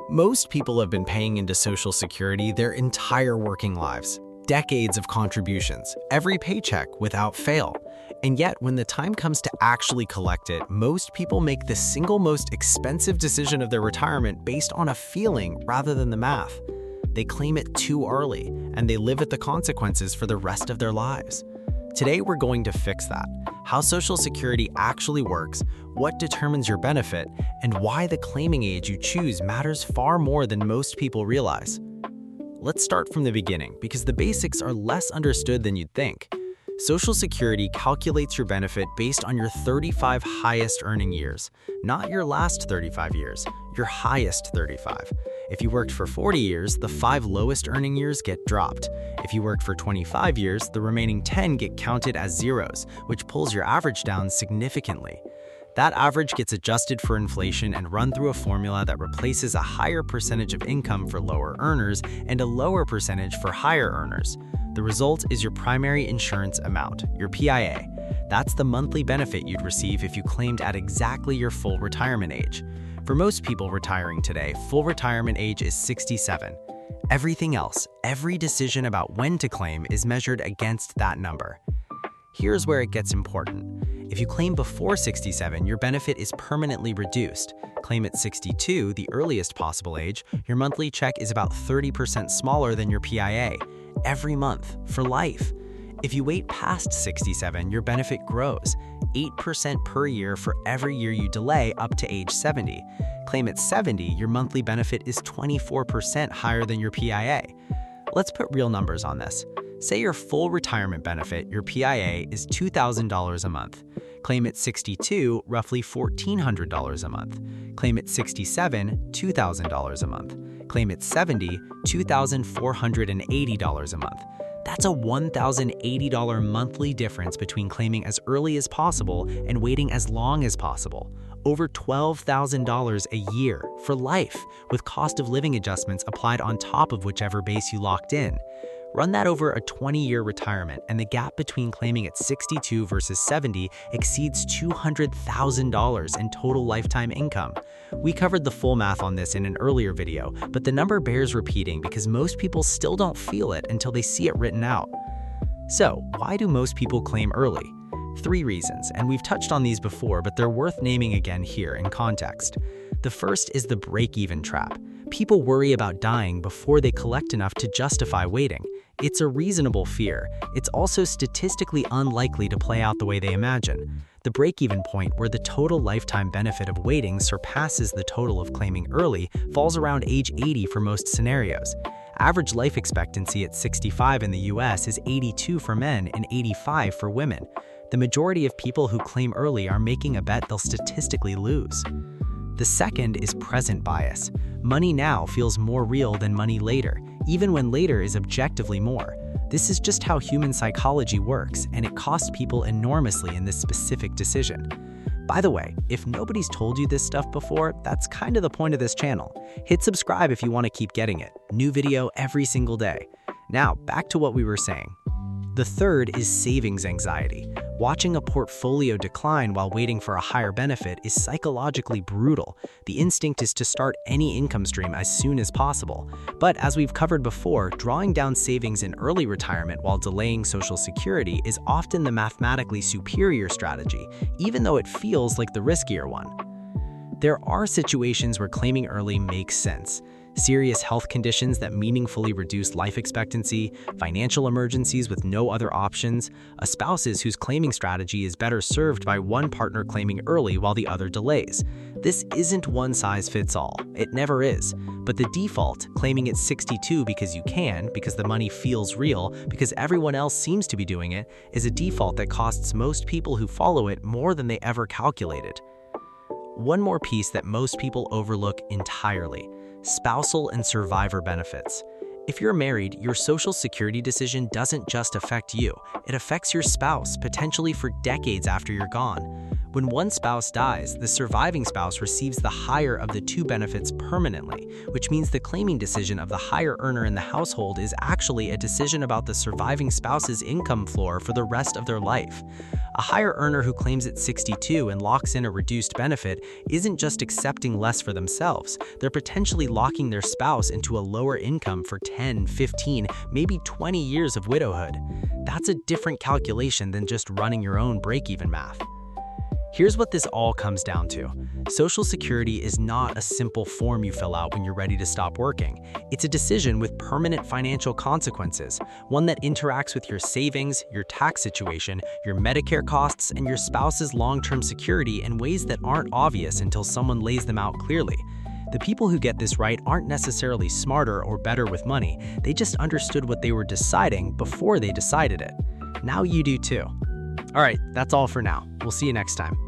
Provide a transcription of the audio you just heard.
Most people have been paying into Social Security their entire working lives. Decades of contributions, every paycheck without fail. And yet, when the time comes to actually collect it, most people make the single most expensive decision of their retirement based on a feeling rather than the math. They claim it too early, and they live with the consequences for the rest of their lives. Today, we're going to fix that. How Social Security actually works, what determines your benefit, and why the claiming age you choose matters far more than most people realize. Let's start from the beginning, because the basics are less understood than you'd think. Social Security calculates your benefit based on your 35 highest earning years, not your last 35 years, your highest 35. If you worked for 40 years, the 5 lowest earning years get dropped. If you worked for 25 years, the remaining 10 get counted as zeros, which pulls your average down significantly. That average gets adjusted for inflation and run through a formula that replaces a higher percentage of income for lower earners and a lower percentage for higher earners. The result is your primary insurance amount, your PIA. That's the monthly benefit you'd receive if you claimed at exactly your full retirement age. For most people retiring today, full retirement age is 67. Everything else, every decision about when to claim is measured against that number. Here's where it gets important. If you claim before 67, your benefit is permanently reduced. Claim at 62, the earliest possible age, your monthly check is about 30% smaller than your PIA, every month, for life. If you wait past 67, your benefit grows, 8% per year for every year you delay up to age 70. Claim at 70, your monthly benefit is 24% higher than your PIA. Let's put real numbers on this. Say your full retirement benefit, your PIA, is $2,000 a month. Claim at 62, roughly $1,400 a month. Claim at 67, $2,000 a month. Claim at 70, $2,480 a month. That's a $1,080 monthly difference between claiming as early as possible and waiting as long as possible. Over $12,000 a year for life, with cost of living adjustments applied on top of whichever base you locked in. Run that over a 20-year retirement, and the gap between claiming at 62 versus 70 exceeds $200,000 in total lifetime income. We covered the full math on this in an earlier video, but the number bears repeating because most people still don't feel it until they see it written out. So, why do most people claim early? 3 reasons, and we've touched on these before, but they're worth naming again here in context. The first is the break-even trap. People worry about dying before they collect enough to justify waiting. It's a reasonable fear. It's also statistically unlikely to play out the way they imagine. The break-even point, where the total lifetime benefit of waiting surpasses the total of claiming early, falls around age 80 for most scenarios. Average life expectancy at 65 in the US is 82 for men and 85 for women. The majority of people who claim early are making a bet they'll statistically lose. The second is present bias. Money now feels more real than money later, even when later is objectively more. This is just how human psychology works, and it costs people enormously in this specific decision. By the way, if nobody's told you this stuff before, that's kind of the point of this channel. Hit subscribe if you want to keep getting it. New video every single day. Now, back to what we were saying. The third is savings anxiety. Watching a portfolio decline while waiting for a higher benefit is psychologically brutal. The instinct is to start any income stream as soon as possible. But as we've covered before, drawing down savings in early retirement while delaying Social Security is often the mathematically superior strategy, even though it feels like the riskier one. There are situations where claiming early makes sense. Serious health conditions that meaningfully reduce life expectancy, financial emergencies with no other options, spouses whose claiming strategy is better served by one partner claiming early while the other delays. This isn't one size fits all. It never is. But the default, claiming at 62 because you can, because the money feels real, because everyone else seems to be doing it, is a default that costs most people who follow it more than they ever calculated. One more piece that most people overlook entirely: spousal and survivor benefits. If you're married, your Social Security decision doesn't just affect you, it affects your spouse, potentially for decades after you're gone. When one spouse dies, the surviving spouse receives the higher of the two benefits permanently, which means the claiming decision of the higher earner in the household is actually a decision about the surviving spouse's income floor for the rest of their life. A higher earner who claims at 62 and locks in a reduced benefit isn't just accepting less for themselves, they're potentially locking their spouse into a lower income for 10, 15, maybe 20 years of widowhood. That's a different calculation than just running your own break-even math. Here's what this all comes down to. Social Security is not a simple form you fill out when you're ready to stop working. It's a decision with permanent financial consequences, one that interacts with your savings, your tax situation, your Medicare costs, and your spouse's long-term security in ways that aren't obvious until someone lays them out clearly. The people who get this right aren't necessarily smarter or better with money, they just understood what they were deciding before they decided it. Now you do too. All right, that's all for now. We'll see you next time.